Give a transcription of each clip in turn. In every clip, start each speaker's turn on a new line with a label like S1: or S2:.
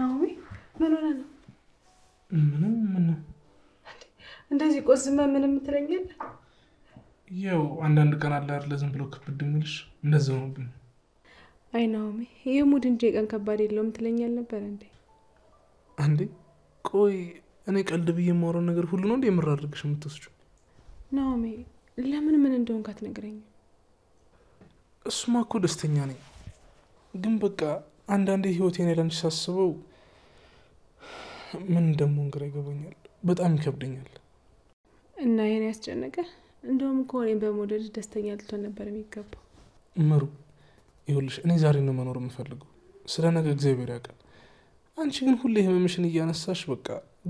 S1: ናኦሚ ምን ሆነ ነው?
S2: ምንም
S1: እንደዚህ ቆዝመ ምንም ትለኛል?
S2: ያው አንዳንድ ቀን አለ አይደል ዝም ብሎ ከብድ የሚልሽ እንደዛው ነው።
S1: አይ ናኦሚ የሙድ እንጂ ቀን ከባድ የለውም ትለኛል ነበር እንዴ?
S2: አንዴ ቆይ እኔ ቀልድ ብዬ የማወራው ነገር ሁሉ ነው እንዴ የምራርግሽ የምትወስጂው?
S1: ናኦሚ ለምን ምን እንደሆንክ አትነግረኝም?
S2: እሱማ እኮ ደስተኛ ነኝ፣ ግን በቃ አንዳንዴ ህይወቴን ያላንቺ ሳስበው ምን እንደምሆን ግራ ይገባኛል፣ በጣም ይከብደኛል።
S1: እና የኔ ያስጨነቀ እንደውም እኮ እኔን በመውደድ ደስተኛ ልትሆን ነበር የሚገባው።
S2: ምሩ ይኸውልሽ እኔ ዛሬ ነው መኖር የምፈልገው፣ ስለ ነገ እግዚአብሔር ያውቃል። አንቺ ግን ሁሌ ህመምሽን እያነሳሽ በቃ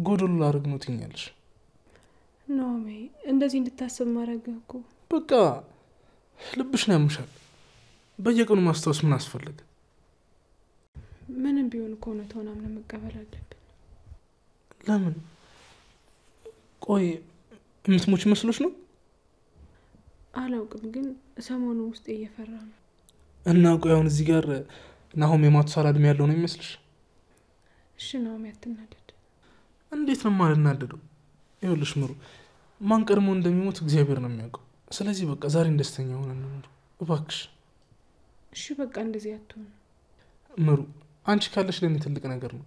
S2: ጎዶሎ ላድርግ ነው ትይኛለሽ።
S1: ናኦሚ እንደዚህ እንድታስብ ማድረግ እኮ
S2: በቃ ልብሽ ነው ያምሻል። በየቀኑ ማስታወስ ምን አስፈልግ?
S1: ምንም ቢሆን እኮ እውነታውን አምነን መቀበል አለብን።
S2: ለምን? ቆይ የምትሞች መስሎሽ ነው?
S1: አላውቅም፣ ግን ሰሞኑ ውስጥ እየፈራ ነው።
S2: እና ቆይ አሁን እዚህ ጋር ናሆም የማቱሳላ እድሜ ያለው ነው የሚመስልሽ?
S1: እሺ ናኦሚ አትናደድ።
S2: እንዴት ነው የማልናደደው? ይኸውልሽ ምሩ ማን ቀድሞ እንደሚሞት እግዚአብሔር ነው የሚያውቀው። ስለዚህ በቃ ዛሬ ደስተኛ ሆነን ነው እባክሽ።
S1: እሺ በቃ እንደዚህ አትሆን
S2: ምሩ፣ አንቺ ካለሽ ለኔ ትልቅ ነገር ነው።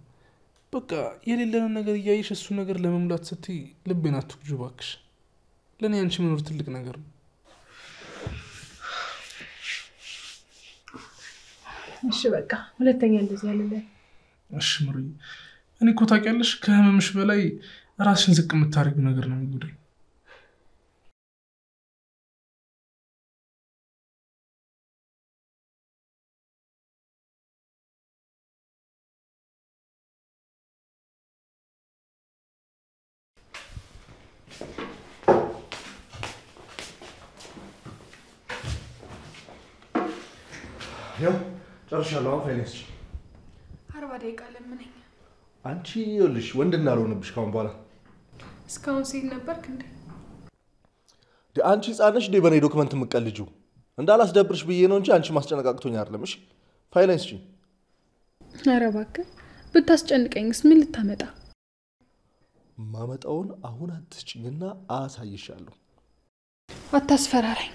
S2: በቃ የሌለንን ነገር እያየሽ እሱ ነገር ለመሙላት ስትይ ልቤን አትጉጂው እባክሽ። ለኔ አንቺ መኖር ትልቅ ነገር ነው።
S1: እሺ በቃ ሁለተኛ እንደዚህ ያለለ።
S2: እሺ ምሩ፣ እኔ እኮ ታውቂያለሽ ከህመምሽ በላይ ራስሽን ዝቅ የምታደርጊው ነገር ነው የሚጎዳኝ።
S3: ያው ጨርሻለሁ። ፋይናንስ
S1: 40 ደቂቃ ለምነኝ።
S3: አንቺ ይኸውልሽ ወንድ እንዳልሆንብሽ ካሁን በኋላ።
S1: እስካሁን ሲል ነበርክ እንዴ?
S3: አንቺ ጻነሽ እንደ በኔ ዶክመንት የምትቀልጂው እንዳላስደብርሽ ብዬ ነው እንጂ አንቺ ማስጨነቃቅቶኝ አይደለም። እሺ ፋይናንስ
S1: ኧረ እባክህ ብታስጨንቀኝስ ምን ልታመጣ?
S3: ማመጣውን አሁን አትስጭኝና አሳይሻለሁ።
S1: አታስፈራራኝ።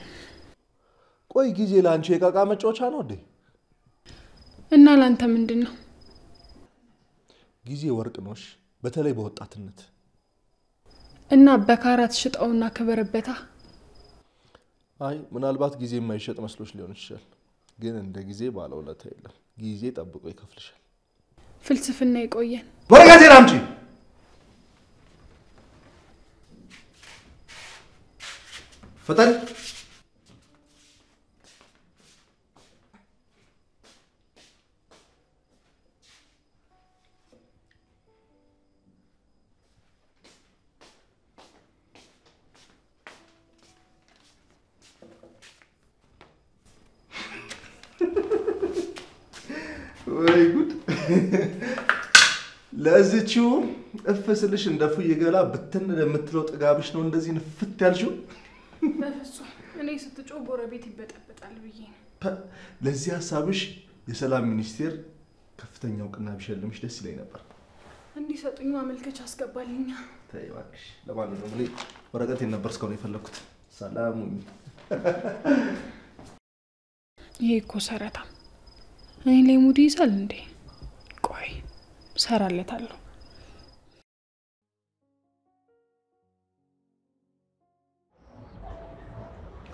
S3: ቆይ ጊዜ ላንቺ የቃቃ መጫወቻ ነው እንዴ?
S1: እና ላንተ ምንድነው?
S3: ጊዜ ወርቅ ነውሽ፣ በተለይ በወጣትነት።
S1: እና በካራት ሽጣውና ከበረበታ።
S3: አይ ምናልባት ጊዜ የማይሸጥ መስሎሽ ሊሆን ይችላል፣ ግን እንደ ጊዜ ባለውለታ የለም። ጊዜ ጠብቆ ይከፍልሻል።
S1: ፍልስፍና ይቆየን።
S3: ወረቀቴን አምጪ። ፈጠን ወይ ጉድ! ለዚህው እፍስልሽ እንደፉ ይገላ በተነ ለምትለው ጥጋብሽ ነው እንደዚህ ንፍት ያልሽው?
S1: በፍጹም እኔ ስትጮህ ጎረቤት ይበጠበጣል ብዬ ነው።
S3: ለዚህ ሐሳብሽ የሰላም ሚኒስቴር ከፍተኛ እውቅና ቢሸልምሽ ደስ ይለኝ ነበር።
S1: እንዲሰጡኝ ማመልከቻ አስገባልኛ።
S3: ተይ እባክሽ። ለማንኛውም እኔ ወረቀቴን ነበር እስካሁን የፈለኩት። ሰላም ሁኚ።
S1: ይሄ እኮ ሰረታ እኔ ላይ ሙድ ይዛል እንዴ? ቆይ ሰራለታለሁ።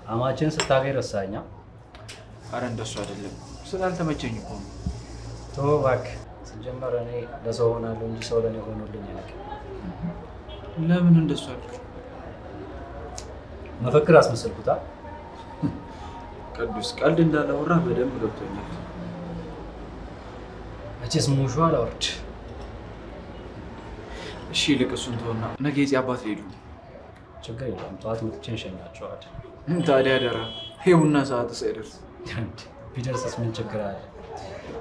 S4: አማችን ስታገኝ ረሳኛ።
S5: አረ እንደሱ አይደለም ስላልተመቸኝ እኮ ነው።
S4: ተው እባክህ። ሲጀመር እኔ ለሰው ሆናለሁ እንጂ ሰው ለኔ ሆኖልኝ አያውቅም።
S5: ለምን እንደሱ አልክ?
S4: መፈክር አስመስልኩታ።
S5: ቅዱስ ቀልድ እንዳላወራ በደንብ ገብቶኛል።
S4: እቺስ ሙሹ አላወርድ።
S5: እሺ ልቅሱን ተውና ነገ የዚህ አባት ሄዱ።
S4: ችግር የለም ጠዋት መጥቼ እንሸኛቸዋለን።
S5: ታዲያ አደራ ይኸውና ሰዓት ሳይደርስ
S4: ቢደርስስ ምን ችግር አለ?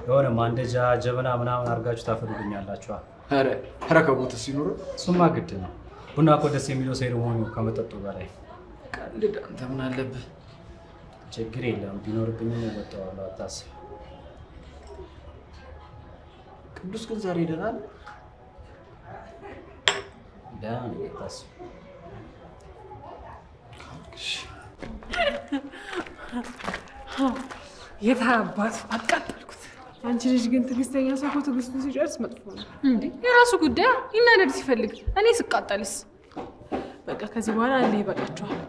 S4: የሆነ ማንደጃ ጀበና ምናምን አድርጋችሁ ታፈሉልኛላችሁ።
S5: አረ ረከቦትስ ሲኖር
S4: እሱማ ግድ ነው። ቡና እኮ ደስ የሚለው ሴሪሞኒው ከመጠጡ በላይ።
S5: ቀልድ አንተ ምን አለብህ?
S4: ችግር የለም ቢኖርብኝም እወጣዋለሁ፣ አታስብ። ቅዱስ ግን ዛሬ ደህና ነው? ደህና ነው ታስብ።
S1: የታባት አቃጠልኩት።
S6: አንቺ ልጅ ግን ትዕግስተኛ ሰው እኮ ትዕግስቱን ሲጨርስ መጥፎ ነው
S1: እንዴ? የራሱ ጉዳይ ይናደድ ሲፈልግ፣ እኔ ስቃጠልስ?
S6: በቃ ከዚህ በኋላ አለ ይበቃቸዋል።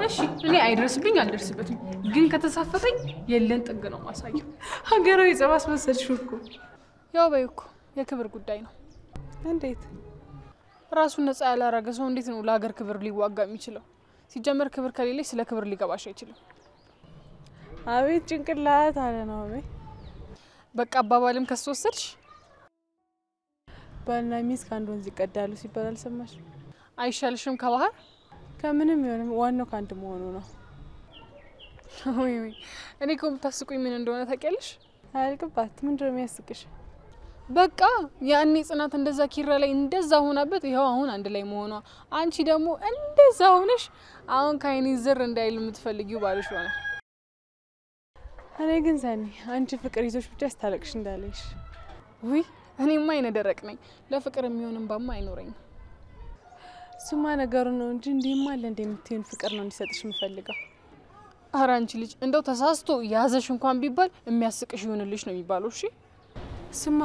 S1: እሺ እኔ አይደርስብኝ አልደርስበትም፣ ግን ከተሳፈተኝ የለን ጥግ ነው ማሳየው።
S6: ሀገራዊ ጸብ አስመሰልሽው እኮ።
S1: ያው በይ እኮ የክብር ጉዳይ ነው።
S6: እንዴት?
S1: ራሱን ነፃ ያላረገ ሰው እንዴት ነው ለሀገር ክብር ሊዋጋ የሚችለው? ሲጀመር ክብር ከሌለሽ ስለ ክብር ሊገባሽ አይችልም።
S6: አቤት ጭንቅላት አለ ነው። አቤት
S1: በቃ አባባልም ከስወሰድሽ
S6: ባልና ሚስት ከአንድ ወንዝ ይቀዳሉ ሲባል አልሰማሽ?
S1: አይሻልሽም ከባህር?
S6: ከምንም ይሆንም ዋናው ከአንድ መሆኑ ነው።
S1: ወይ እኔ እኮ የምታስቁኝ ምን እንደሆነ ታውቂያለሽ?
S6: አያልቅባት። ምንድን ነው የሚያስቅሽ?
S1: በቃ ያኔ ጽናት እንደዛ ኪራ ላይ እንደዛ ሆናበት ይኸው አሁን አንድ ላይ መሆኗ፣ አንቺ ደግሞ እንደዛ ሆነሽ አሁን ከአይኔ ዝር እንዳይል የምትፈልጊው ባልሽ ሆነ።
S6: እኔ ግን ሰኒ አንቺ ፍቅር ይዞሽ ብቻ ስታለቅሽ እንዳለሽ።
S1: ውይ እኔማ አይነ ደረቅ ነኝ፣ ለፍቅር የሚሆንም ባማ አይኖረኝም።
S6: እሱማ ነገሩ ነው እንጂ እንዲህማ አለ እንደምትይውን ፍቅር ነው እንዲሰጥሽ የምፈልገው።
S1: ኧረ አንቺ ልጅ እንደው ተሳስቶ ያዘሽ እንኳን ቢባል የሚያስቅሽ ይሆንልሽ ነው የሚባለው። እሺ
S6: እሱማ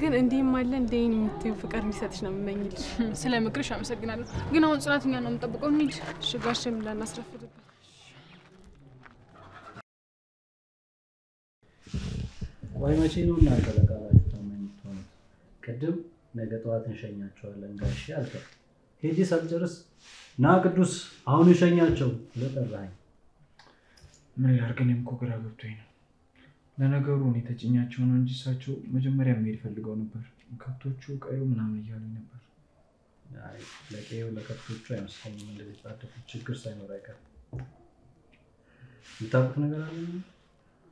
S6: ግን እንዲህማ አለ እንደይን የምትይውን ፍቅር እንዲሰጥሽ ነው የምመኝልሽ።
S1: ስለ ምክርሽ አመሰግናለሁ። ግን አሁን ጽናትኛ ነው የምጠብቀው። እንሂድ።
S6: ሽጋሽም ላናስረፍድበት።
S4: ወይ መቼ ነው እናንተ ለቃላችሁ ታማኝ የምትሆኑት? ቅድም ነገ ጠዋት እንሸኛቸዋለን ጋሼ አልከው። ሄጄ ሳልጨርስ ና ቅዱስ አሁን እንሸኛቸው ለጠራኝ።
S5: ምን ላድርግ? እኔም እኮ ግራ ገብቶኝ ነው። ለነገሩ እኔ ተጭኛቸው ነው እንጂ እሳቸው መጀመሪያ መሄድ ፈልገው ነበር። ከብቶቹ ቀዩ ምናምን እያሉኝ ነበር።
S4: አይ ለቀዩ ለከብቶቹ አይመስለኝም እንደዚህ ታደፉት ችግር ሳይኖር አይቀርም። የምታውቁት ነገር አለ?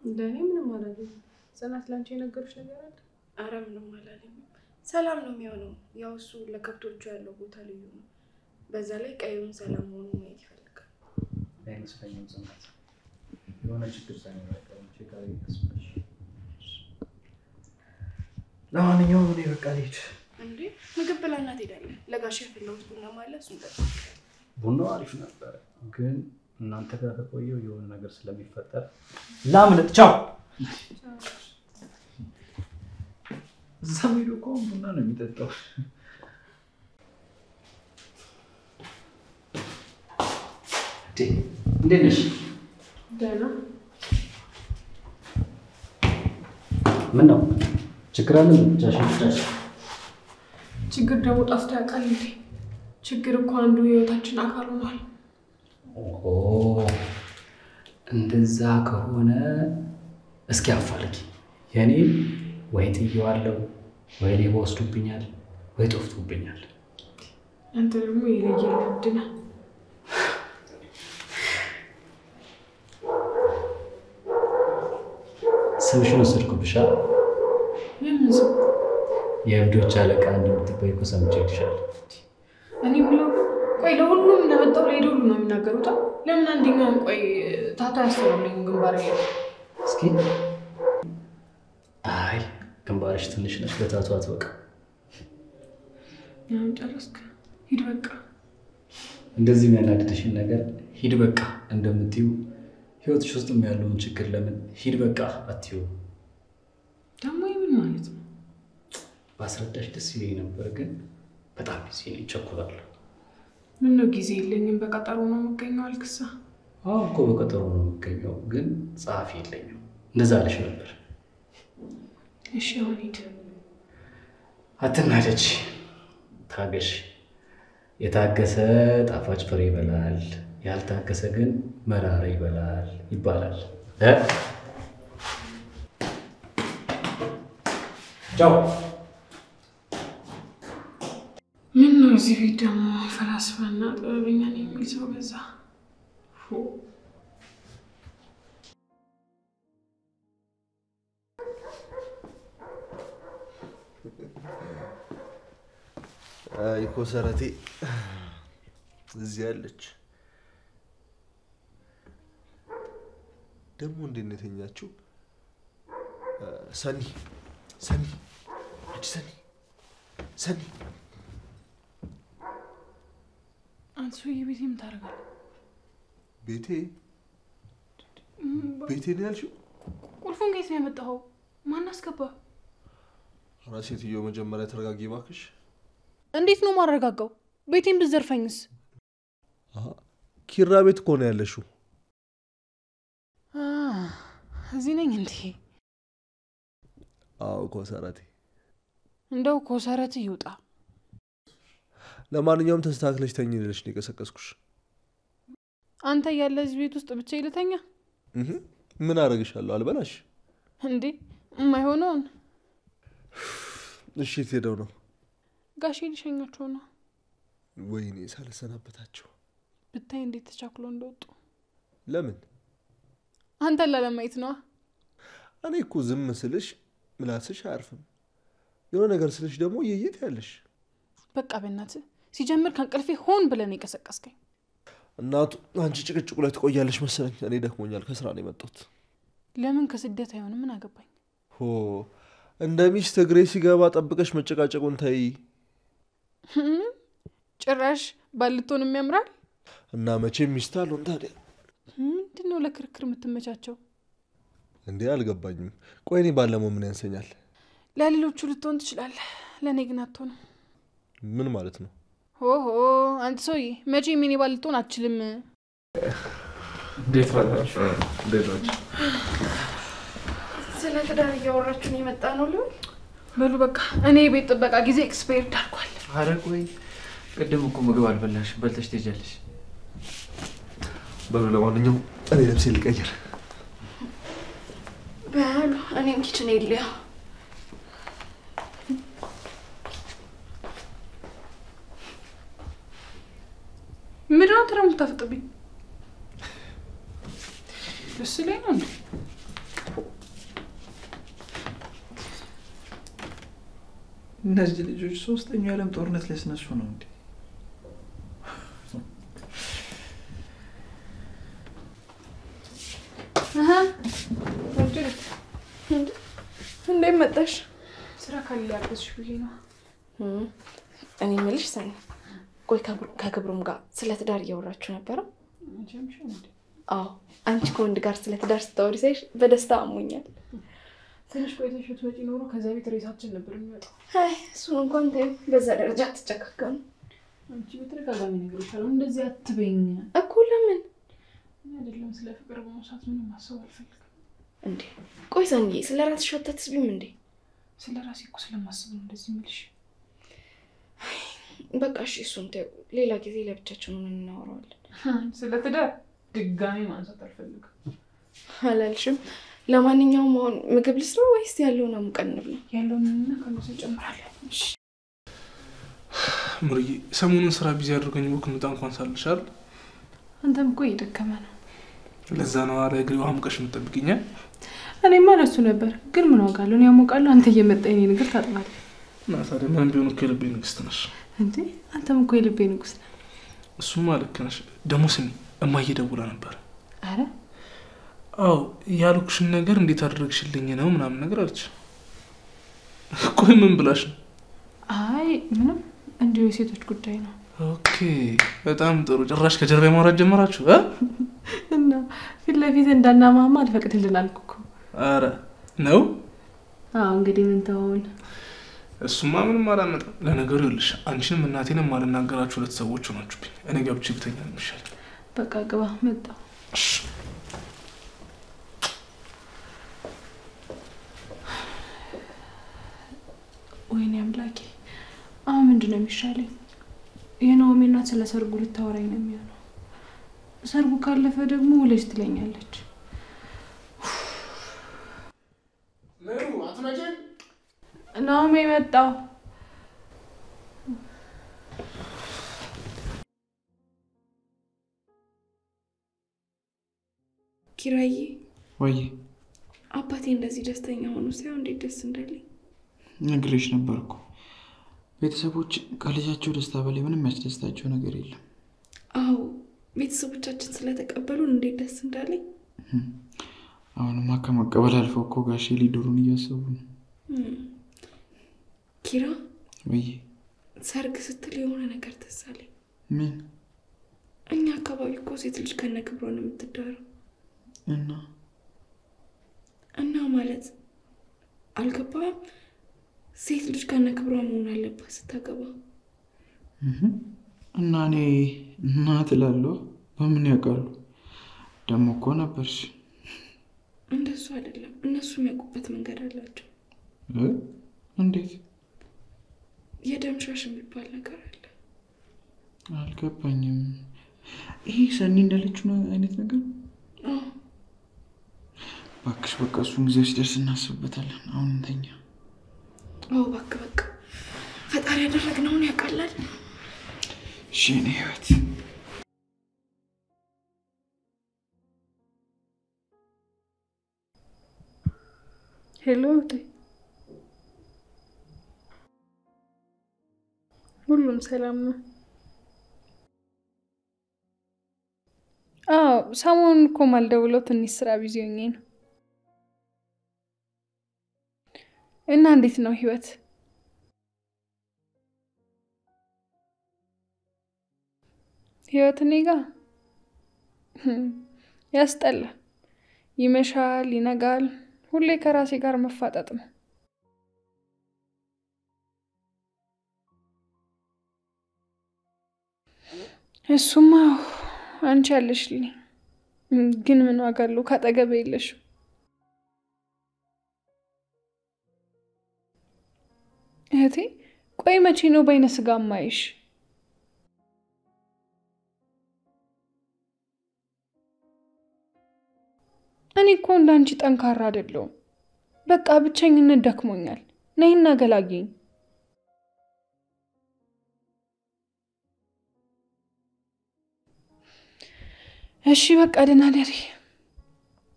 S6: እንደኔ ምንም አላለም። ጽናት ላንቺ የነገሩሽ ነገር አለ?
S7: አረ ምንም አላለኝም። ሰላም ነው የሚሆነው። ያው እሱ ለከብቶቹ ያለው ቦታ ልዩ ነው። በዛ ላይ ቀዩን ሰላም ሆኖ ማየት ይፈልጋል።
S4: አይመስለኝም ጽናት የሆነ ችግር ሳይኖር አይቀርም። ችግር ይመስልሽ? ለማንኛውም እኔ በቃ ልሂድ።
S7: እንዴ ምግብ ብላና ትሄዳለህ? ለጋሽ ያፈላሁት ቡና ማለት እሱን ጠጣ።
S4: ቡናው አሪፍ ነበር፣ ግን እናንተ ጋር ከቆየው የሆነ ነገር ስለሚፈጠር ላምልጥ። ቻው።
S5: እዛ ሄዶ እኮ ቡና ነው የሚጠጣው።
S4: እንዴት ነሽ?
S6: ደህና።
S4: ምን ነው ችግር አለ? ብቻሽ
S1: ችግር ደግሞ ጠፍቶ ያውቃል እንዴ? ችግር እኮ አንዱ የህይወታችን አካል ሆኗል።
S4: ኦ እንደዛ ከሆነ እስኪ አፋልጊ። የኔ ወይ ጥዬዋለሁ፣ ወይ ሌባ ወስዶብኛል፣ ወይ ጠፍቶብኛል።
S1: አንተ ደግሞ የለየልህ ነህ።
S4: ስምሽን ወሰድኩብሻ።
S1: የምን ስም?
S4: የእብዶች አለቃ እንደምትባይ እኮ ሰምቼልሻለሁ።
S1: እኔ ብለው ቆይ ለሁሉም እንደመጣው ለሄደ ሁሉ ነው የሚናገሩት። ለምን አንደኛውን ቆይ ታታ ያስተውልኝ ግንባር ላይ
S4: እስኪ አይ ግንባርሽ ትንሽ ነች፣ ለታቱ አትበቃ።
S1: ያው ጨረስክ? ሂድ በቃ።
S4: እንደዚህ የሚያናድድሽን ነገር ሂድ በቃ እንደምትዩ ህይወትሽ ውስጥም ያለውን ችግር ለምን ሂድ በቃ አትዩ?
S1: ደግሞ ምን ማለት ነው?
S4: ባስረዳሽ ደስ ይለኝ ነበር፣ ግን በጣም ቢዚ ነኝ፣ እቸኩላለሁ።
S1: ምን ነው ጊዜ የለኝም፣ በቀጠሮ ነው የምገኘው አልክሳ?
S4: አዎ እኮ በቀጠሮ ነው የምገኘው፣ ግን ጸሐፊ የለኝም። እንደዛ አለሽ ነበር።
S1: እሺ አሁን ሂድ።
S4: አትናደጂ፣ ታገሽ። የታገሰ ጣፋጭ ፍሬ ይበላል፣ ያልታገሰ ግን መራራ ይበላል ይባላል። ቻው።
S1: ምን ነው እዚህ ቤት ደግሞ ፈላስፋና ጥበበኛ ነው የሚል ሰው በዛ።
S3: አይ ኮሰረቴ እዚህ ያለች ደግሞ እንዴት ነው የተኛችው? ሰኒ ሰኒ
S1: አንተ ሰውዬ ቤቴ ምን ታደርጋለህ?
S3: ቤቴ ነው ያልሽው?
S1: ቁልፉን ከየት ነው ያመጣኸው? ማን አስገባ?
S3: ኧረ ሴትዮ መጀመሪያ ተረጋጊ እባክሽ።
S1: እንዴት ነው ማረጋጋው? ቤቴን ብትዘርፈኝስ?
S3: ኪራ ቤት እኮ ነው ያለሽው።
S1: እዚህ ነኝ እንዴ?
S3: አዎ ኮሰረቴ።
S1: እንደው ኮሰረት ይውጣ።
S3: ለማንኛውም ተስተካክለሽ ተኝ ልልሽ ነው የቀሰቀስኩሽ።
S1: አንተ ያለ እዚህ ቤት ውስጥ ብቻ ይልተኛ?
S3: ምን አደርግሻለሁ? አልበላሽ
S1: እንዴ? የማይሆነውን።
S3: እሺ ትሄደው ነው?
S1: ጋሼ ሊሸኛቸው ነው።
S3: ወይኔ ሳልሰናበታቸው።
S1: ብታይ እንዴት ተቻክሎ እንደወጡ።
S3: ለምን?
S1: አንተን ላለማየት ነው።
S3: እኔ እኮ ዝም ስልሽ ምላስሽ አያርፍም። የሆነ ነገር ስልሽ ደግሞ ይይት ያለሽ።
S1: በቃ በእናትህ ሲጀምር ከእንቅልፌ ሆን ብለን የቀሰቀስከኝ።
S3: እናቱ አንቺ ጭቅጭቁ ላይ ትቆያለሽ መሰለኝ። እኔ ደክሞኛል፣ ከስራ ነው የመጣሁት።
S1: ለምን ከስደት አይሆንም? ምን አገባኝ?
S3: እንደ ሚስት እግሬ ሲገባ ጠብቀሽ መጨቃጨቁን ተይ።
S1: ጭራሽ ባልቶን የሚያምራል
S3: እና መቼም ሚስት አልሆን ታዲያ
S1: ምንድነው ለክርክር የምትመቻቸው?
S3: እንዴ አልገባኝም። ቆይ እኔ ባለመው ምን ያንሰኛል?
S1: ለሌሎቹ ልትሆን ትችላለህ፣ ለእኔ ግን አትሆንም።
S3: ምን ማለት ነው?
S1: ሆሆ አንተ ሰውዬ መቼም እኔ ባልቶን አትችልም።
S5: እንዴት ዋላችሁ?
S7: ስለ ትዳር እያወራችሁ ነው የመጣ ነው ልበል?
S1: በሉ በቃ እኔ ቤት ጥበቃ ጊዜ ኤክስፓየርድ አድርጓል።
S5: ኧረ ቆይ ቅድም እኮ ምግብ አልበላሽ፣ በልተሽ ትሄጃለሽ።
S3: በሉ ለማንኛውም እኔ ልብሴ ልቀይር።
S7: በሉ እኔም ኪችን የለያ
S1: ምንድነው ተረም ታፍጥብኝ? ደስ ላይ ነው እንዴ?
S5: እነዚህ ልጆች ሶስተኛው የዓለም ጦርነት ሊያስነሱ ነው እንዴ?
S7: እንዴት መጣሽ?
S1: ስራ ካለ ያገዝሽ ብዬ ነው።
S7: እኔ የምልሽ ሰኒ፣ ቆይ ከክብሩም ጋር ስለ ትዳር እያወራችሁ ነበረ? አዎ፣ አንቺ ከወንድ ጋር ስለ ትዳር ስታወሪ ሳይሽ በደስታ አሞኛል።
S1: ትንሽ ቆይተሽ ብትመጪ ኖሮ ከዛ ቤት ሬሳችን ነበር የሚወጣው።
S7: አይ እሱን እንኳን ተይው፣ በዛ ደረጃ አትጨካከኑ።
S1: አንቺ በተደጋጋሚ ነገሮቻለሁ እንደዚህ አትበይኝ
S7: እኮ። ለምን?
S1: አይደለም ስለ ፍቅር በመሳት ምንም ማሰብ አልፈልግም።
S7: እንዴ ቆይ ሰኒዬ፣ ስለ ራስሽ አታስቢም እንዴ?
S1: ስለ ራሴ እኮ ስለማስብ ነው እንደዚህ የምልሽ።
S7: በቃ እሺ፣ እሱን ተይው፣ ሌላ ጊዜ ለብቻችን ሆነን እናወራዋለን።
S1: ስለ ትዳር ድጋሚ ማንሳት አልፈልግም።
S7: አላልሽም? ለማንኛውም አሁን ምግብ ልስራ ወይስ ያለውን አሙቀን እንብላ?
S1: ያለውን ከነሱ እንጨምራለን።
S7: እሺ
S2: ምሩዬ፣ ሰሞኑን ስራ ቢዚ አድርገኝ ወክ ምጣ እንኳን ሳልሻል።
S6: አንተም እኮ እየደከመ ነው።
S2: ለዛ ነው አረ እግሬ ውሃ ሙቀሽ የምትጠብቂኝ።
S6: እኔማ ለሱ ነበር፣ ግን ምን ዋጋለሁ? እኔ ያሞቃለሁ፣ አንተ እየመጣ የኔ ነገር ታጥባለህ።
S2: እና ታዲያ ምን ቢሆን እኮ የልቤ ንግስት ነሽ
S6: እንዴ? አንተም እኮ የልቤ ንጉስ ነህ።
S2: እሱማ ልክ ነሽ። ደግሞ ስሚ፣ እማዬ ደውላ ነበር።
S6: አረ
S2: አዎ፣ ያልኩሽን ነገር እንዴት አደረግሽልኝ ነው ምናምን ነገር አለች። ቆይ ምን ብላሽ ነው?
S6: አይ ምንም፣ እንዲሁ የሴቶች ጉዳይ ነው።
S2: ኦኬ፣ በጣም ጥሩ። ጭራሽ ከጀርባ ማውራት ጀመራችሁ
S6: እና ፊት ለፊት እንዳናማማ አልፈቅድልን አልኩ እኮ።
S2: አረ ነው?
S6: አዎ እንግዲህ ምን ተሆን።
S2: እሱማ ምንም አላመጣም። ለነገሩ ይኸውልሽ፣ አንቺንም እናቴንም ማልናገራችሁ ሁለት ሰዎች ሆናችሁብኝ። እኔ ገብቼ ብተኛ ነው የሚሻለው።
S6: በቃ ግባ፣ መጣሁ። ወይኔ አምላኬ፣ አሁን ምንድን ነው የሚሻለኝ? የናኦሚ እናት ስለ ሰርጉ ልታወራኝ ነው የሚሆነው። ሰርጉ ካለፈ ደግሞ ውለሽ ትለኛለች።
S2: ምሩ አትመጭም?
S6: ናኦሚ መጣሁ።
S7: ኪራዬ፣
S5: ወይ
S7: አባቴ እንደዚህ ደስተኛ ሆኖ ሳይሆን እንዴት ደስ እንዳለኝ
S5: ነግሬሽ ነበር እኮ። ቤተሰቦች ከልጃቸው ደስታ በላይ ምንም ያስደስታቸው ነገር የለም።
S7: አዎ፣ ቤተሰቦቻችን ስለተቀበሉን እንዴት ደስ እንዳለኝ።
S5: አሁንማ ከመቀበል አልፈው እኮ ጋሼ ሊድሩን እያሰቡ ነው።
S7: ኪራ
S5: ወይ
S7: ሰርግ ስትል የሆነ ነገር ተሳለኝ።
S5: ምን?
S7: እኛ አካባቢ እኮ ሴት ልጅ ከነ ክብሯ ነው የምትዳረው። እና ማለት አልገባም። ሴት ልጅ ከነ ክብሯ መሆን አለባት ስታገባ።
S5: እና እኔ እናት እላለሁ። በምን ያውቃሉ? ደግሞ እኮ ነበርሽ።
S7: እንደሱ አይደለም። እነሱ የሚያውቁበት መንገድ አላቸው።
S5: እንዴት?
S7: የደም ሻሽ የሚባል ነገር አለ።
S5: አልገባኝም። ይሄ ሰኒ እንዳለችው አይነት ነገር? እባክሽ በቃ እሱን ጊዜ ሲደርስ እናስብበታለን። አሁን እንተኛ።
S7: በቃ ፈጣሪ ያደረግነውን ያውቃል።
S5: እሺ የኔ ህይወት።
S1: ሄሎ ሁሉም ሰላም ነው? ሰሞኑን እኮ ማልደውለው ትንሽ ስራ ቢዚ ሆኜ ነው። እና እንዴት ነው ህይወት? ህይወት እኔ ጋ ያስጠላል። ይመሻል፣ ይነጋል። ሁሌ ከራሴ ጋር መፋጠጥ ነው። እሱማ አንቺ ያለሽልኝ፣ ግን ምን ዋጋ አለው ካጠገቤ የለሽም። እህቴ ቆይ መቼ ነው በይነ ስጋ ማይሽ? እኔ እኮ እንዳንቺ ጠንካራ አይደለሁም። በቃ ብቸኝነት ደክሞኛል። ነይና ገላግኝ። እሺ በቃ ደህና ደሪ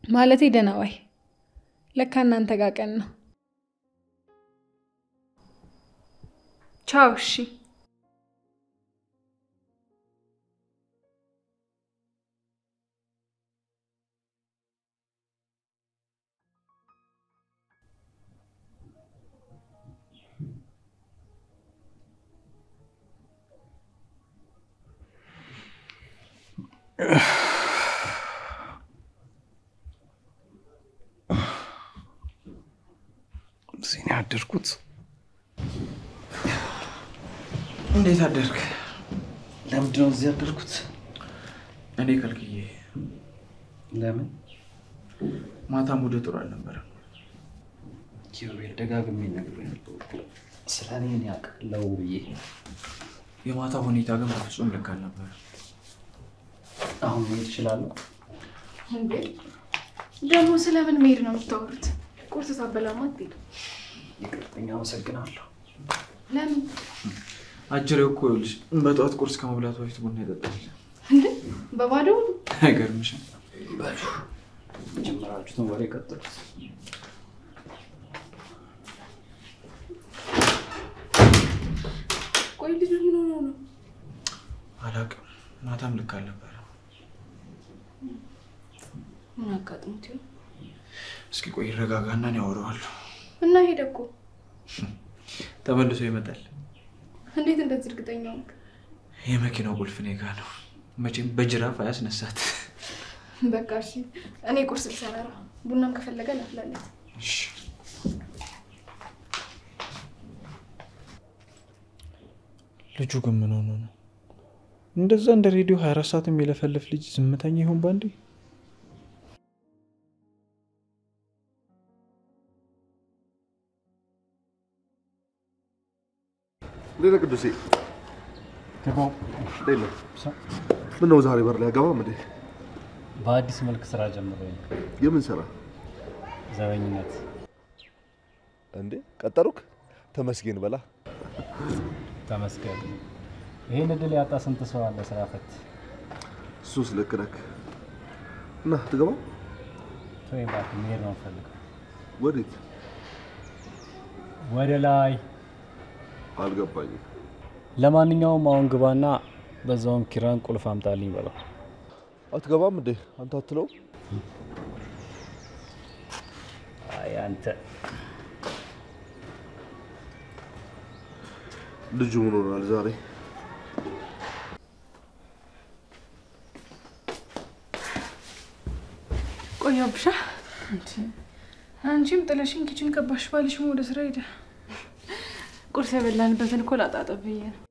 S1: ማለቴ ደህና ዋይ። ለካ እናንተ ጋር ቀን ነው። ቻው። እሺ
S5: እዚህ አደርኩት። እንዴት አደርክ?
S4: ለምንድን ነው እዚህ ያደርኩት?
S5: እኔ ከልክዬ።
S4: ለምን?
S5: ማታ ሙድ ጥሩ አልነበረም።
S4: ኪሩቤል ደጋግሜ ነግሬሃለሁ እኮ ስለ እኔ ያውቃለው ብዬ።
S5: የማታ ሁኔታ ግን በፍጹም ልክ አልነበረም።
S4: አሁን መሄድ እችላለሁ?
S6: እንዴ ደግሞ ስለምን መሄድ ነው የምታወሩት? ቁርስ ሳበላማ አትሄዱ።
S4: ይቅርተኛ፣ አመሰግናለሁ።
S6: ለምን?
S5: አጅሬው እኮ ልጅ በጠዋት ቁርስ ከመብላቱ በፊት ቡና ይጠጣል።
S6: እንዴ በባዶ?
S5: አይገርምሽም?
S4: ጀመራችሁትን ወሬ ቀጥሉት።
S7: ቆይ ልጁ ምን ሆኖ ነው?
S5: አላውቅም። ማታም ልክ አልነበረም።
S7: ምን አጋጥሞት ይሆን?
S5: እስኪ ቆይ ረጋጋና ነው ያወራዋለሁ።
S7: እና ሄደ እኮ
S5: ተመልሶ ይመጣል።
S7: እንዴት እንደዚህ እርግጠኛ ሆንክ?
S5: የመኪናው ቁልፍ እኔ ጋ ነው። መቼም በጅራፍ አያስነሳት።
S7: በቃ እሺ፣ እኔ ቁርስ ልሰራ ነው። ቡናም ከፈለገ ላፍላለት።
S5: እሺ። ልጁ ግን ምን ሆኖ ነው እንደዛ እንደ ሬዲዮ 24 ሰዓት የሚለፈልፍ ልጅ ዝምተኛ ይሆን ባንዴ?
S3: ሌላ ቅዱሴ
S4: ገባው።
S3: ሌላ ምን ነው ዛሬ በር ላይ አገባም እንዴ?
S4: በአዲስ መልክ ስራ ጀምሮ
S3: የምን ስራ?
S4: ዘበኝነት።
S3: እንዴ ቀጠሩክ? ተመስገን በላ።
S4: ተመስገን። ይሄን እድል ያጣ ስንት ሰው አለ ስራ ፈት።
S3: እሱስ ልክ ነህ። እና ትገባ?
S4: ተወኝ እባክህ፣ መሄድ ነው የምፈልገው።
S3: ወዴት?
S4: ወደ ላይ።
S3: አልገባኝም።
S4: ለማንኛውም አሁን ግባና በዛውም ኪራን ቁልፍ አምጣልኝ በለው።
S3: አትገባም እንዴ? አንተ አትለው?
S4: አይ አንተ
S3: ልጁ ምን ሆኗል ዛሬ?
S1: ቆያብሻ አንቺም ጥለሽኝ ኪችን ገባሽ። ባልሽም ወደ ስራ ሄደ። ቁርስ የበላንበትን እኮ ላጣጥብ ብዬ ነው።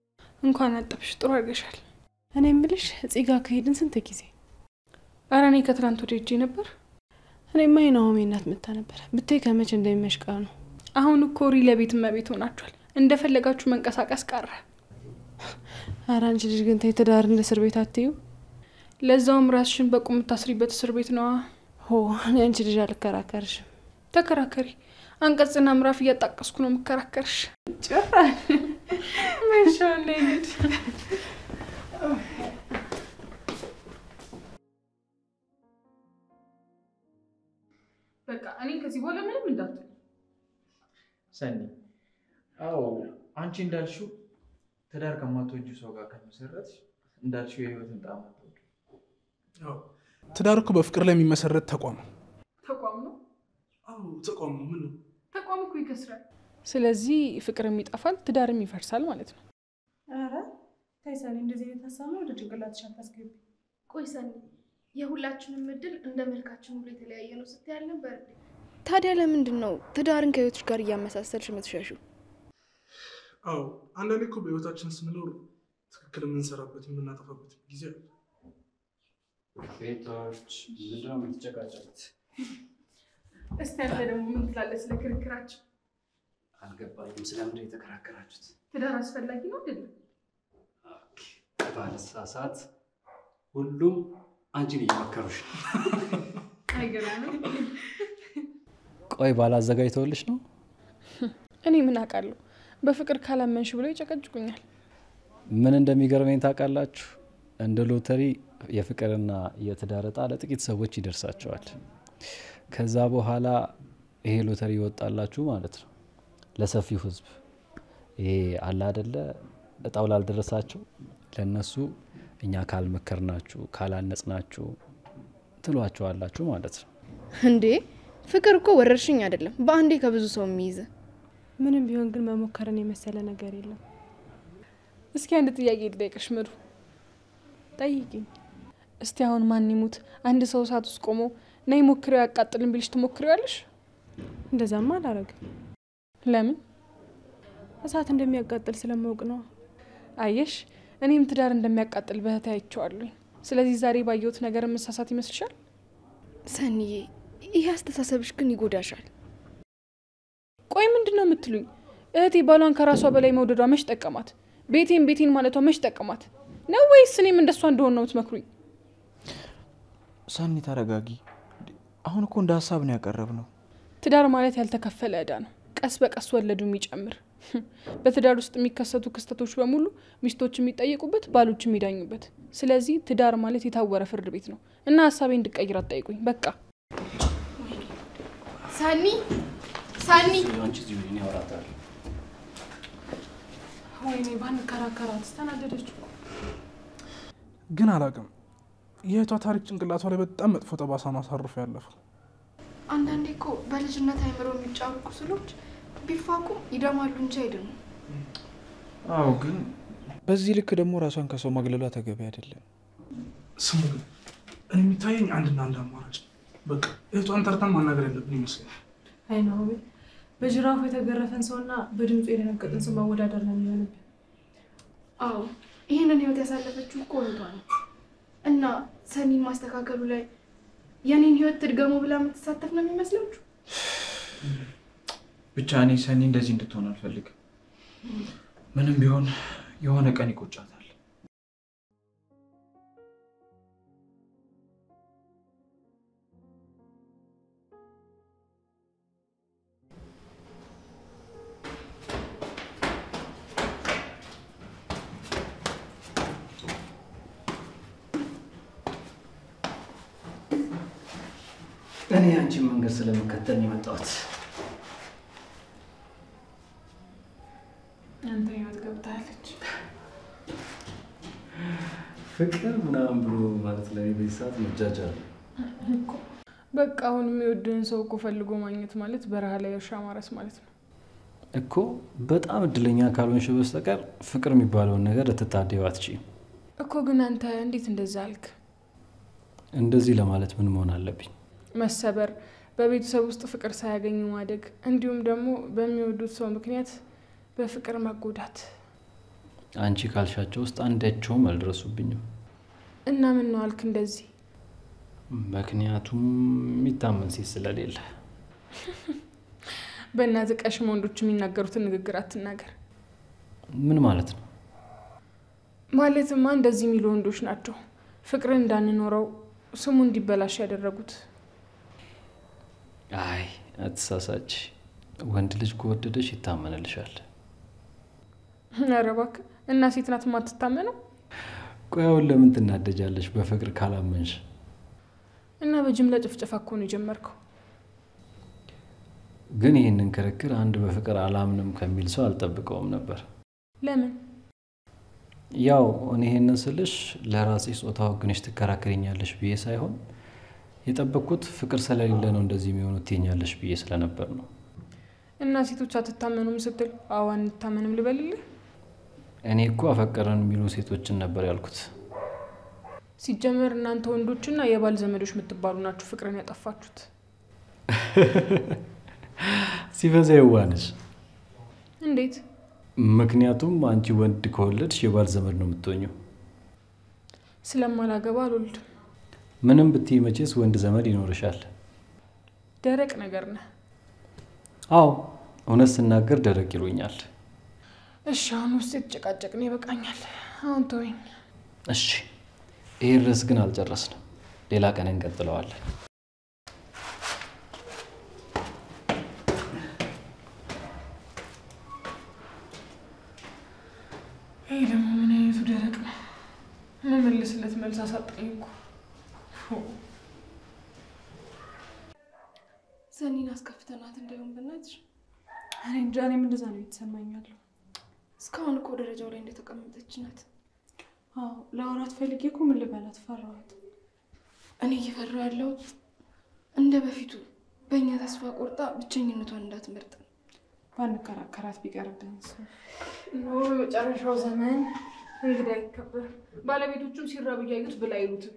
S1: እንኳን አጠብሽ፣ ጥሩ አድርገሻል። እኔ የምልሽ እዚህ ጋር ከሄድን ስንት ጊዜ? ኧረ እኔ ከትናንት ወዲያ ሄጄ ነበር። እኔማ የናሆሜ እናት መታ ነበር። ብታይ ከመቼ እንደሚመሽቃ ነው። አሁን እኮ ለቤት እመቤት ሆናችኋል። እንደፈለጋችሁ መንቀሳቀስ ቀረ። ኧረ አንቺ ልጅ ግን ተይ፣ ትዳር እንደ እስር ቤት አትዩ። ለዛውም ራስሽን በቁም ታስሪበት እስር ቤት ነዋ። ሆ እኔ አንቺ ልጅ አልከራከርሽም። ተከራከሪ። አንቀጽና ምዕራፍ እያጣቀስኩ ነው የምከራከርሽ። ጭራሽ መሻው ላይ ልጅ በቃ እኔ ከዚህ በኋላ ምንም እንዳትል
S5: ሰኒ። አዎ አንቺ እንዳልሽው ትዳር ከማትወጂው ሰው ጋር ከመሰረት እንዳልሽው የህይወትን ጣዕም አትወጂው።
S2: አዎ ትዳር እኮ በፍቅር ላይ የሚመሰረት ተቋም ነው።
S1: ተቋም ነው?
S2: አዎ ተቋም ነው። ምን ነው?
S1: ተቋም እኮ ይከስራል። ስለዚህ ፍቅርም ይጠፋል፣ ትዳርም ይፈርሳል ማለት ነው።
S6: ኧረ ተይ ሰኒ፣ እንደዚህ አይነት ሀሳብ ነው ወደ ጭንቅላትሽ አታስገቢ።
S7: ቆይ ሰኒ፣ የሁላችንም እድል እንደ መልካችን ሁሉ የተለያየ ነው ስትያል ነበር። ታዲያ ለምንድን ነው ትዳርን ከህይወትሽ ጋር እያመሳሰልሽ የምትሸሺው?
S2: አዎ አንዳንዴ እኮ በህይወታችን ስንኖር ትክክል የምንሰራበት የምናጠፋበት ጊዜ አለ።
S4: ቤቶች ምንድን ነው የምትጨቃጨቁት?
S1: እስቲ አንተ ደግሞ ምን ትላለህ ስለ ክርክራችን?
S4: አልገባኝም። ስለምንድን ነው የተከራከራችሁት?
S1: ትዳር አስፈላጊ ነው አይደለም?
S4: ባለሳሳት ሁሉም አንቺን እየመከሩሽ።
S1: አይገርምም?
S4: ቆይ ባላዘጋጅተውልሽ ነው?
S1: እኔ ምን አውቃለሁ? በፍቅር ካላመንሽ ብለው ይጨቀጭቁኛል።
S4: ምን እንደሚገርመኝ ታውቃላችሁ? እንደ ሎተሪ የፍቅርና የትዳር ዕጣ ለጥቂት ሰዎች ይደርሳቸዋል። ከዛ በኋላ ይሄ ሎተሪ ይወጣላችሁ ማለት ነው ለሰፊው ህዝብ። ይሄ አለ አይደለ እጣው ላልደረሳቸው ለነሱ እኛ ካልመከርናችሁ ካላነጽናችሁ ትሏቸዋላችሁ ማለት ነው።
S7: እንዴ ፍቅር እኮ ወረርሽኝ አይደለም፣ በአንዴ ከብዙ ሰው የሚይዝ።
S6: ምንም ቢሆን ግን መሞከርን የመሰለ ነገር የለም።
S1: እስኪ አንድ ጥያቄ ልጠይቅሽ ምሩ። ጠይቂኝ። እስቲ አሁን ማን ይሙት አንድ ሰው እሳት ውስጥ ቆሞ ነይ ሞክሪው ያቃጥልን ቢልሽ ትሞክሪዋለሽ?
S6: እንደዛማ አላረግም።
S1: ለምን?
S6: እሳት እንደሚያቃጥል ስለማውቅ ነው።
S1: አየሽ፣ እኔም ትዳር እንደሚያቃጥል በህታ አይቼዋለሁ። ስለዚህ ዛሬ ባየሁት ነገር መሳሳት ይመስልሻል?
S7: ሰኒዬ ይህ አስተሳሰብሽ ግን ይጎዳሻል።
S1: ቆይ ምንድነው የምትሉኝ? እህቴ ባሏን ከራሷ በላይ መውደዷ መች ጠቀማት? ቤቴን ማለቷ መች ጠቀማት? ነው ወይስ እኔም እንደሷ እንደሆነ ነው የምትመክሩኝ?
S5: ሰኒ ተረጋጊ። አሁን እኮ እንደ ሀሳብ ነው ያቀረብነው።
S1: ትዳር ማለት ያልተከፈለ ዕዳ ነው፣ ቀስ በቀስ ወለዱ የሚጨምር። በትዳር ውስጥ የሚከሰቱ ክስተቶች በሙሉ ሚስቶች የሚጠየቁበት፣ ባሎች የሚዳኙበት። ስለዚህ ትዳር ማለት የታወረ ፍርድ ቤት ነው እና ሀሳቤን እንድቀይር አትጠይቁኝ። በቃ
S7: ሳኒ
S4: አንቺ እዚሁ ነኝ ያወራታል።
S1: ወይኔ ባንከራከራት ተናደደች።
S2: ግን አላውቅም፣ የእህቷ ታሪክ ጭንቅላቷ ላይ በጣም መጥፎ ጠባሳ ማሳረፍ ያለፈው።
S7: አንዳንዴ እኮ በልጅነት አይምሮ የሚጫሩ ቁስሎች ቢፋቁም ይደማሉ እንጂ አይደሉም።
S5: አዎ ግን በዚህ ልክ ደግሞ ራሷን ከሰው ማግለሏ ተገቢ አይደለም።
S2: ስሙ ግን እኔ የሚታየኝ አንድና አንድ አማራጭ፣ በቃ እህቷን ጠርተን ማናገር ያለብን ይመስለኛል።
S6: አይ ነው በጅራፉ የተገረፈን ሰውና በድምፁ የደነገጠን ሰው ማወዳደር ነው የሚሆንብን።
S7: አዎ ይሄንን ህይወት ያሳለፈችው እኮ እህቷ ነው እና ሰኒን ማስተካከሉ ላይ የኔን ህይወት ትድገሙ ብላ የምትሳተፍ ነው የሚመስላችሁ?
S5: ብቻ እኔ ሰኒ እንደዚህ እንድትሆን አልፈልግም። ምንም ቢሆን የሆነ ቀን ይቆጫታል።
S4: እኔ አንቺን መንገድ ስለምከተል ነው የመጣሁት።
S1: አንተ ህይወት ገብታለች።
S4: ፍቅር ምናምን ብሎ ማለት ላይ በሰዓት መጃጃል
S1: እኮ በቃ አሁን የሚወድን ሰው እኮ ፈልጎ ማግኘት ማለት በረሃ ላይ እርሻ ማረስ ማለት ነው።
S4: እኮ በጣም እድለኛ ካልሆንሽ በስተቀር ፍቅር የሚባለውን ነገር ልትታደዩ አትችይም
S1: እኮ። ግን አንተ እንዴት እንደዛ አልክ?
S4: እንደዚህ ለማለት ምን መሆን አለብኝ?
S1: መሰበር፣ በቤተሰብ ውስጥ ፍቅር ሳያገኙ ማደግ፣ እንዲሁም ደግሞ በሚወዱት ሰው ምክንያት በፍቅር መጎዳት።
S4: አንቺ ካልሻቸው ውስጥ አንዳቸውም አልደረሱብኝም።
S1: እና ምን ነው አልክ እንደዚህ?
S4: ምክንያቱም የሚታመን ሴት ስለሌለ።
S1: በእናትህ ቀሽም ወንዶች የሚናገሩትን ንግግር አትናገር።
S4: ምን ማለት ነው?
S1: ማለትማ እንደዚህ የሚሉ ወንዶች ናቸው ፍቅርን እንዳንኖረው ስሙ እንዲበላሽ ያደረጉት።
S4: አይ አትሳሳች። ወንድ ልጅ ከወደደሽ ይታመንልሻል።
S1: ኧረ እባክህ። እና ሴት ናት የማትታመነው?
S4: ቆይ አሁን ለምን ትናደጃለሽ በፍቅር ካላመንሽ?
S1: እና በጅምላ ጭፍጨፋ እኮ ነው የጀመርከው።
S4: ግን ይህንን ክርክር አንድ በፍቅር አላምንም ከሚል ሰው አልጠብቀውም ነበር።
S1: ለምን?
S4: ያው እኔ ይሄንን ስልሽ ለራሴ ጾታ ወግነሽ ትከራከሪኛለሽ ብዬ ሳይሆን የጠበቅኩት ፍቅር ስለሌለ ነው እንደዚህ የሚሆኑት ትኛለሽ ብዬ ስለነበር ነው።
S1: እና ሴቶች አትታመኑም ስትል አዎ አንታመንም ልበልልህ?
S4: እኔ እኮ አፈቀረን የሚሉ ሴቶችን ነበር ያልኩት።
S1: ሲጀመር እናንተ ወንዶችና የባል ዘመዶች የምትባሉ ናችሁ ፍቅርን ያጠፋችሁት።
S4: ሲበዛ ይዋንሽ።
S1: እንዴት?
S4: ምክንያቱም አንቺ ወንድ ከወለድሽ የባል ዘመድ ነው የምትሆኚው።
S1: ስለማላገባ አልወልድም።
S4: ምንም ብትይ መቼስ ወንድ ዘመድ ይኖርሻል።
S1: ደረቅ ነገር ነህ።
S4: አዎ እውነት ስናገር ደረቅ ይሉኛል።
S1: እሺ አሁን ውስጥ የተጨቃጨቅን ይበቃኛል። አሁን ተወኝ።
S4: እሺ ይሄ ርዕስ ግን አልጨረስንም። ሌላ ቀን እንቀጥለዋለን።
S1: ይሄ ደግሞ ምን አይነቱ ደረቅ ነው? መመልስለት መልስ አሳጣኝ እኮ።
S7: ሰኒን አስከፍተናት እንዳይሆን በእናትሽ።
S6: እኔ እንጃ፣ እኔም እንደዛ ነው የተሰማኛለሁ።
S7: እስካሁን እኮ ደረጃው ላይ እንደተቀመጠች ናት።
S6: አዎ ለአውራት ፈልጌ እኮ ምን ልበላት ፈራኋት።
S7: እኔ እየፈራሁ ያለሁት እንደ በፊቱ በእኛ ተስፋ ቆርጣ ብቸኝነቷን እንዳትመርጥ።
S6: ባንከራከራት ቢቀርብን
S1: ኖ በመጨረሻው ዘመን እንግዲህ አይከበር። ባለቤቶቹም ሲራቡ እያዩት ብላ አይሉትም።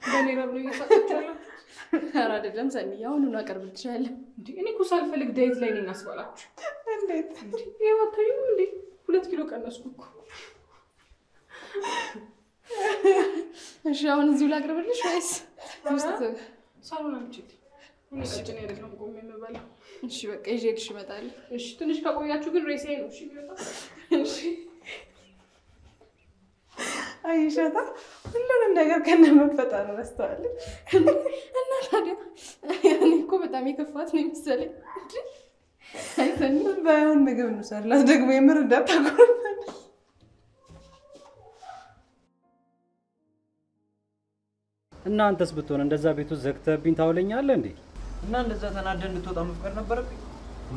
S1: በኔ ረብ ነው እየሳቀቻለሁ።
S7: ኧረ አይደለም ሰኒ፣ አሁኑን አቀርብልሻለሁ።
S1: እኔ እኮ ሳልፈልግ ዳይት ላይ ነኝ አስባላችሁ።
S6: እንዴት?
S1: ይኸው አታዩም እንዴ? 2 ኪሎ ቀነስኩ እኮ።
S7: እሺ አሁን እዚሁ ላቅርብልሽ ወይስ ውስጥ
S1: ሳሎን አምጪልኝ? እኔ ቀጭኔ አይደለም ቆሜ የምበላው።
S7: እሺ በቃ ይዤልሽ እመጣለሁ።
S1: እሺ ትንሽ ከቆያችሁ ግን ሬሳዬ ነው እሺ የሚወጣው።
S7: እሺ
S6: አይሻታ ሁሉንም ነገር ከነመፈጠሩ ረስተዋለች።
S7: እና ታዲያ እኔ እኮ በጣም የከፋት ነው የመሰለኝ። አይ ሰኒ
S6: ባይሆን ምግብ እንውሰድላት ደግሞ የምር እንዳታጎርፈን።
S4: እናንተስ ብትሆን እንደዛ ቤቱ ዘግተብኝ ታውለኛለህ እንዴ?
S5: እና እንደዛ ተናደህ እንድትወጣ መፍቀድ ነበረብኝ?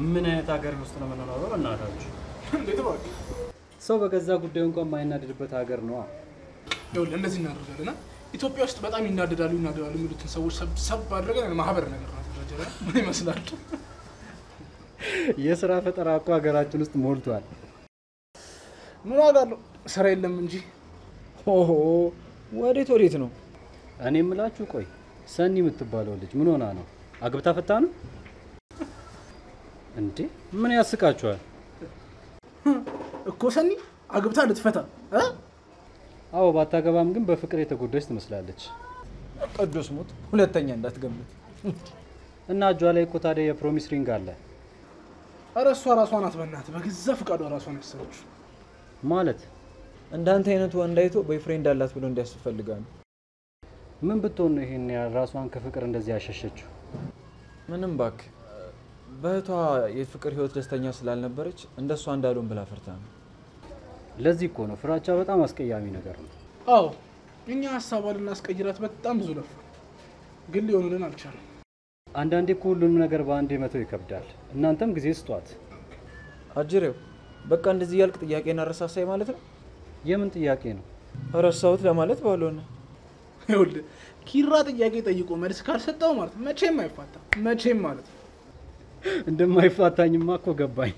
S4: ምን አይነት ሀገር ውስጥ ነው የምንኖረው? እናታችሁ
S2: እንዴት እባክህ?
S4: ሰው በገዛ ጉዳዩ እንኳን የማይናደድበት ሀገር ነው።
S2: ይኸውልህ እንደዚህ እናደርጋለን። ኢትዮጵያ ውስጥ በጣም ይናደዳሉ የሚሉትን ሰዎች ሰብ አድርገን ማህበር ነገር ነው ተደረጀ። ምን ይመስላል?
S4: የስራ ፈጠራ እኮ ሀገራችን ውስጥ ሞልቷል።
S2: ምን ዋጋ አለው? ስራ የለም እንጂ።
S5: ኦሆ ወዴት ነው?
S4: እኔ የምላችሁ ቆይ ሰኒ የምትባለው ልጅ ምን ሆና ነው? አግብታ ፈታ ነው እንዴ? ምን ያስቃችኋል
S2: እኮ ሰኒ አግብታ ልትፈታ እ?
S4: አዎ ባታገባም ግን በፍቅር የተጎዳች ትመስላለች።
S5: ቅዱስ ሞት ሁለተኛ እንዳትገምት።
S4: እና እጇ ላይ እኮ ታዲያ የፕሮሚስ ሪንግ አለ።
S2: ኧረ እሷ ራሷ ናት በእናትህ በገዛ ፈቃዷ ራሷን ያሰረችው።
S4: ማለት
S5: እንዳንተ አይነቱ ወንድ አይቶ ቦይፍሬንድ አላት ብሎ እንዲያስብ ፈልጋ ነው።
S4: ምን ብትሆን ነው ይሄን ያህል ራሷን ከፍቅር እንደዚህ ያሸሸችው?
S5: ምንም ባክ በእህቷ የፍቅር ህይወት ደስተኛ ስላልነበረች እንደሷ እንዳሉን ብላ ፈርታ ነው።
S4: ለዚህ እኮ ነው ፍራቻ በጣም አስቀያሚ ነገር ነው።
S2: አዎ እኛ ሀሳቧን ልናስቀይራት በጣም ብዙ ለፋ፣ ግን ሊሆኑልን አልቻለም።
S4: አንዳንዴ እኮ ሁሉንም ነገር በአንዴ መተው ይከብዳል። እናንተም ጊዜ ስጧት።
S5: አጅሬው በቃ እንደዚህ ያልክ ጥያቄና ረሳሳይ ማለት ነው።
S4: የምን ጥያቄ ነው?
S5: ረሳሁት ለማለት ባልሆነ።
S2: ይኸውልህ ኪራ ጥያቄ ጠይቆ መልስ ካልሰጠው ማለት መቼም አይፋታም። መቼም ማለት ነው።
S4: እንደማይፋታኝማ እኮ ገባኝ።